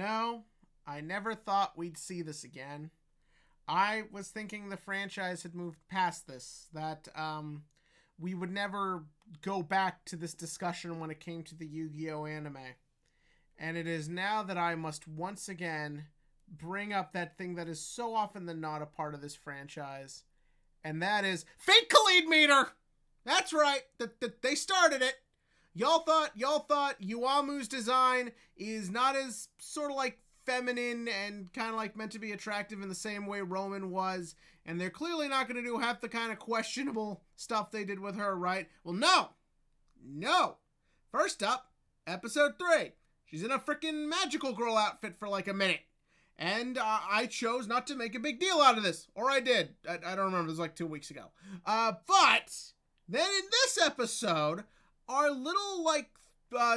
I never thought we'd see this again. I was thinking the franchise had moved past this, that we would never go back to this discussion when it came to the Yu-Gi-Oh anime. And it is now that I must once again bring up that thing that is so often than not a part of this franchise. And that is Fate Khalid Meter! That's right, they started it. Y'all thought Yuamu's design is not as sort of like feminine and kind of like meant to be attractive in the same way Roman was, and they're clearly not going to do half the kind of questionable stuff they did with her, right? Well, no. First up, episode 3. She's in a freaking magical girl outfit for like a minute, and I chose not to make a big deal out of this, or I did. I don't remember. It was like 2 weeks ago. But then in this episode, our little like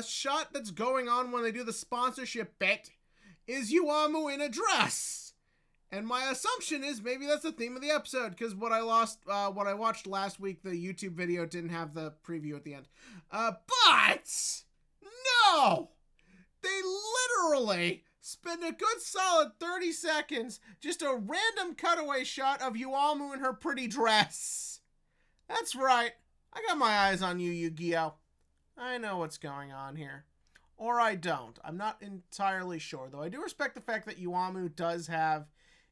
shot that's going on when they do the sponsorship bit is Yuamu in a dress. And my assumption is maybe that's the theme of the episode, because what I watched last week, the YouTube video didn't have the preview at the end. But no! They literally spend a good solid 30 seconds, just a random cutaway shot of Yuamu in her pretty dress. That's right. I got my eyes on you, Yu-Gi-Oh! I know what's going on here. Or I don't. I'm not entirely sure, though. I do respect the fact that Yuamu does have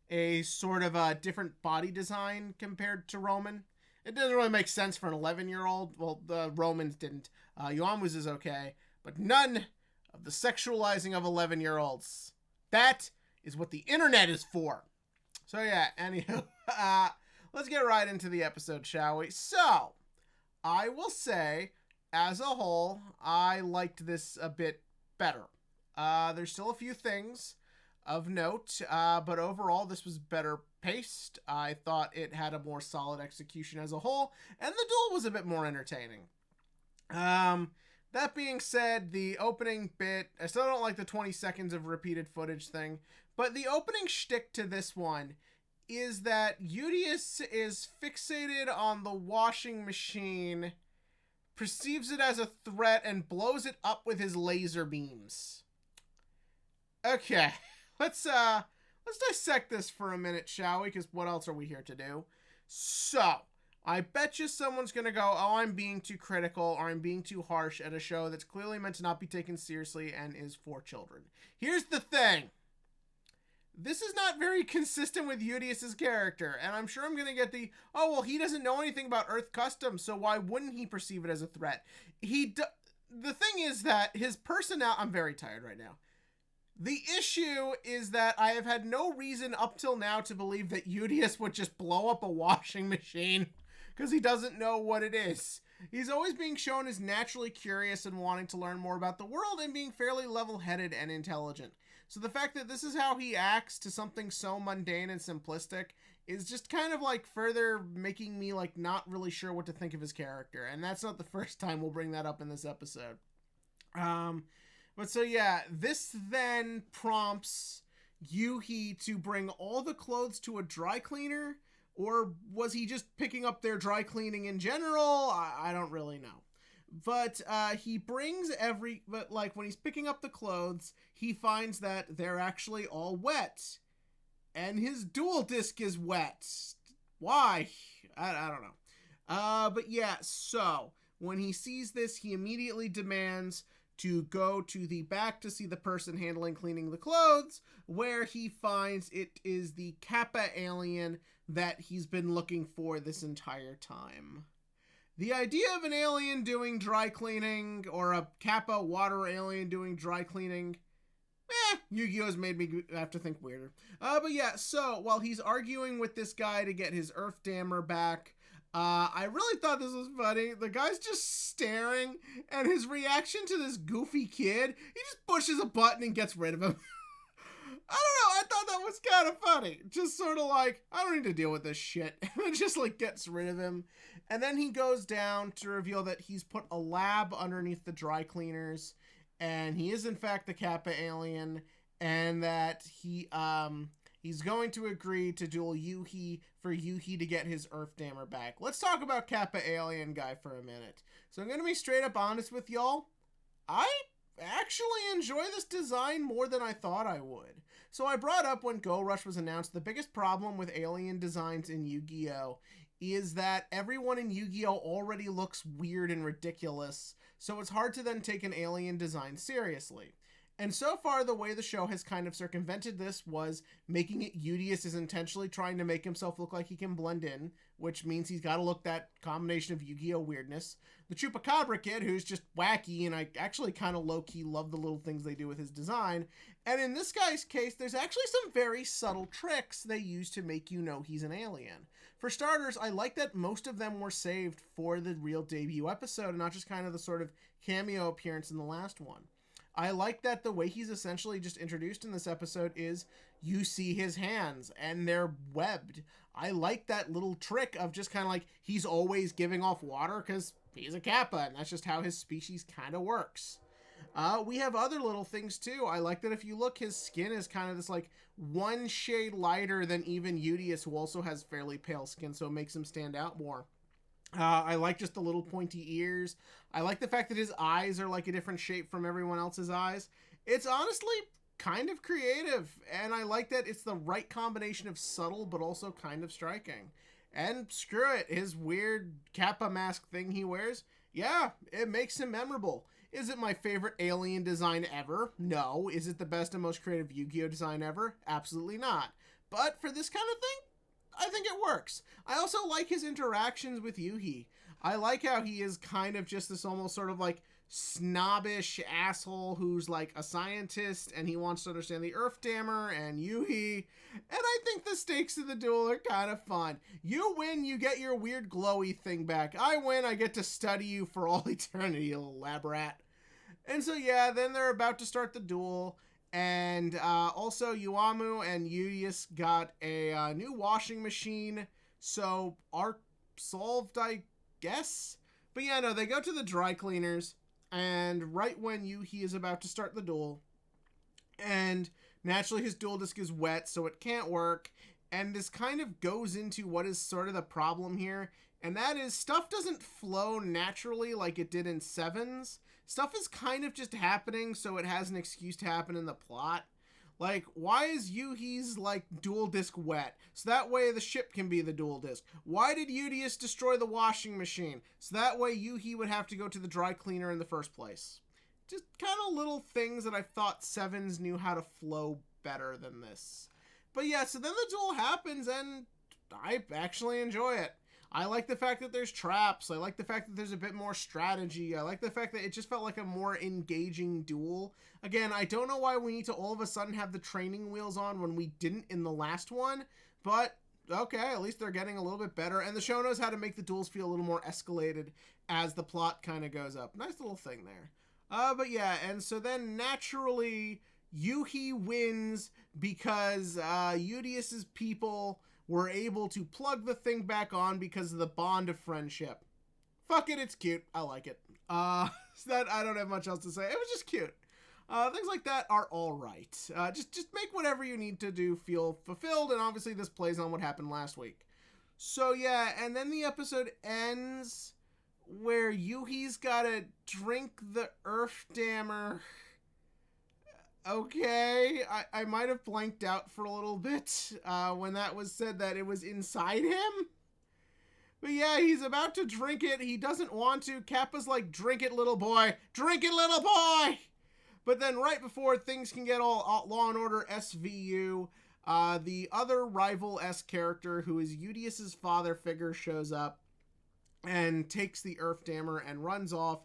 a sort of a different body design compared to Roman. It doesn't really make sense for an 11-year-old. Well, the Romans didn't. Yuamu's is okay, but none of the sexualizing of 11-year-olds. That is what the internet is for. So yeah, anywho, let's get right into the episode, shall we? So, I will say, as a whole, I liked this a bit better. There's still a few things of note, but overall this was better paced. I thought it had a more solid execution as a whole, and the duel was a bit more entertaining. That being said, the opening bit, I still don't like the 20 seconds of repeated footage thing, but the opening shtick to this one is that Udius is fixated on the washing machine, perceives it as a threat, and blows it up with his laser beams. Okay, let's dissect this for a minute, shall we? Because what else are we here to do? So, I bet you someone's gonna go, oh, I'm being too critical, or I'm being too harsh at a show that's clearly meant to not be taken seriously and is for children. Here's the thing. This is not very consistent with Udius's character, and I'm sure I'm going to get the, oh, well, he doesn't know anything about Earth customs, so why wouldn't he perceive it as a threat? The thing is that his personality, I'm very tired right now. The issue is that I have had no reason up till now to believe that Udius would just blow up a washing machine, because he doesn't know what it is. He's always being shown as naturally curious and wanting to learn more about the world and being fairly level-headed and intelligent. So the fact that this is how he acts to something so mundane and simplistic is just kind of like further making me like not really sure what to think of his character. And that's not the first time we'll bring that up in this episode. But so yeah, this then prompts Yuhi to bring all the clothes to a dry cleaner, or was he just picking up their dry cleaning in general? I don't really know. But he brings but like when he's picking up the clothes, he finds that they're actually all wet. And his dual disc is wet. Why? I don't know. But yeah, so when he sees this, he immediately demands to go to the back to see the person handling cleaning the clothes, where he finds it is the Kappa alien that he's been looking for this entire time. The idea of an alien doing dry cleaning, or a Kappa water alien doing dry cleaning, Yu-Gi-Oh's made me have to think weirder. But yeah, so while he's arguing with this guy to get his Earth Dammer back, I really thought this was funny. The guy's just staring, and his reaction to this goofy kid, he just pushes a button and gets rid of him. I don't know, I thought that was kind of funny. Just sort of like, I don't need to deal with this shit. And just like gets rid of him. And then he goes down to reveal that he's put a lab underneath the dry cleaners, and he is in fact the Kappa alien, and that he's going to agree to duel Yuhi for Yuhi to get his Earth Dammer back. Let's talk about Kappa alien guy for a minute. So I'm going to be straight up honest with y'all. I actually enjoy this design more than I thought I would. So I brought up when Go Rush was announced, the biggest problem with alien designs in Yu-Gi-Oh! Is that everyone in Yu-Gi-Oh! Already looks weird and ridiculous, so it's hard to then take an alien design seriously. And so far, the way the show has kind of circumvented this was making it Udius is intentionally trying to make himself look like he can blend in, which means he's got to look that combination of Yu-Gi-Oh! Weirdness. The Chupacabra kid, who's just wacky, and I actually kind of low-key love the little things they do with his design. And in this guy's case, there's actually some very subtle tricks they use to make you know he's an alien. For starters, I like that most of them were saved for the real debut episode, and not just kind of the sort of cameo appearance in the last one. I like that the way he's essentially just introduced in this episode is you see his hands and they're webbed. I like that little trick of just kind of like he's always giving off water because he's a Kappa and that's just how his species kind of works. We have other little things too. I like that if you look, his skin is kind of this like one shade lighter than even Udius, who also has fairly pale skin, so it makes him stand out more. I like just the little pointy ears. I like the fact that his eyes are like a different shape from everyone else's eyes. It's honestly kind of creative, and I like that it's the right combination of subtle but also kind of striking. And screw it, his weird Kappa mask thing he wears, yeah, it makes him memorable. Is it my favorite alien design ever? No. Is it the best and most creative Yu-Gi-Oh! Design ever? Absolutely not. But for this kind of thing, I think it works. I also like his interactions with Yuhi. I like how he is kind of just this almost sort of like snobbish asshole who's like a scientist and he wants to understand the Earth Dammer and Yuhi. And I think the stakes of the duel are kind of fun. You win, you get your weird glowy thing back. I win, I get to study you for all eternity, you little lab rat. And so yeah, then they're about to start the duel. And also Yuamu and Udius got a new washing machine, so arc solved, I guess. But yeah, no, they go to the dry cleaners, and right when Yuhi is about to start the duel, and naturally his duel disk is wet, so it can't work, and this kind of goes into what is sort of the problem here, and that is stuff doesn't flow naturally like it did in Sevens. Stuff is kind of just happening so it has an excuse to happen in the plot. Like, why is Yuhi's, like, dual disc wet? So that way the ship can be the dual disc. Why did Udius destroy the washing machine? So that way Yuhi would have to go to the dry cleaner in the first place. Just kind of little things that I thought Sevens knew how to flow better than this. But yeah, so then the duel happens and I actually enjoy it. I like the fact that there's traps. I like the fact that there's a bit more strategy. I like the fact that it just felt like a more engaging duel. Again, I don't know why we need to all of a sudden have the training wheels on when we didn't in the last one, but okay, at least they're getting a little bit better, and the show knows how to make the duels feel a little more escalated as the plot kind of goes up. Nice little thing there. But yeah, and so then naturally, Yuhi wins because Udius's people were able to plug the thing back on because of the bond of friendship. Fuck it, it's cute. I like it. That I don't have much else to say. It was just cute. Things like that are all right. Just make whatever you need to do feel fulfilled, and obviously this plays on what happened last week. So yeah, and then the episode ends where Yuhi's gotta drink the Earth Dammer. Okay, I might have blanked out for a little bit when that was said that it was inside him. But yeah, he's about to drink it. He doesn't want to. Kappa's like, drink it, little boy. Drink it, little boy! But then right before things can get all Law & Order SVU, the other rival S character, who is Udius's father figure, shows up and takes the Earth Dammer and runs off.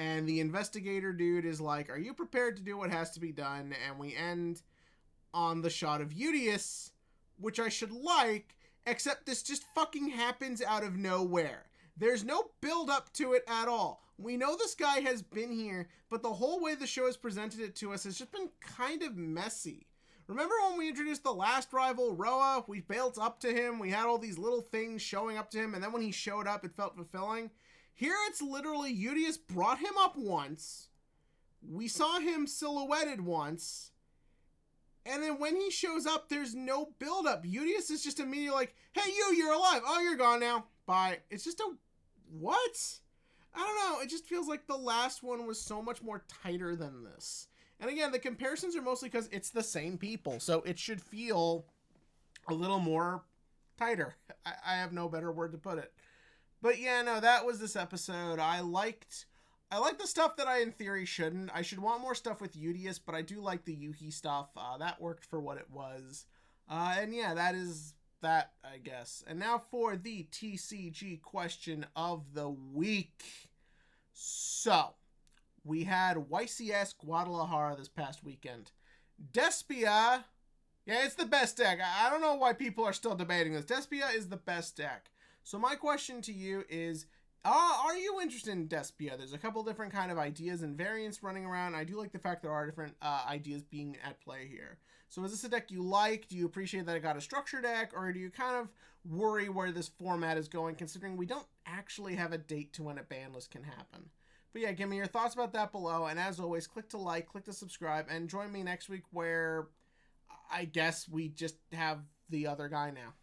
And the investigator dude is like, are you prepared to do what has to be done? And we end on the shot of Udius, which I should like, except this just fucking happens out of nowhere. There's no build up to it at all. We know this guy has been here, but the whole way the show has presented it to us has just been kind of messy. Remember when we introduced the last rival, Roa? We built up to him, we had all these little things showing up to him, and then when he showed up, it felt fulfilling. Here it's literally Udius brought him up once, we saw him silhouetted once, and then when he shows up, there's no build-up. Udius is just immediately like, hey, you're alive. Oh, you're gone now. Bye. It's just a... what? I don't know. It just feels like the last one was so much more tighter than this. And again, the comparisons are mostly because it's the same people, so it should feel a little more tighter. I have no better word to put it. But yeah, no, that was this episode. I liked the stuff that I in theory shouldn't. I should want more stuff with Udius, but I do like the Yuhi stuff. That worked for what it was. And yeah, that is that, I guess. And now for the TCG question of the week. So, we had YCS Guadalajara this past weekend. Despia, yeah, it's the best deck. I don't know why people are still debating this. Despia is the best deck. So my question to you is, are you interested in Despia? There's a couple different kind of ideas and variants running around. I do like the fact there are different ideas being at play here. So is this a deck you like? Do you appreciate that it got a structure deck? Or do you kind of worry where this format is going, considering we don't actually have a date to when a ban list can happen? But yeah, give me your thoughts about that below. And as always, click to like, click to subscribe, and join me next week where I guess we just have the other guy now.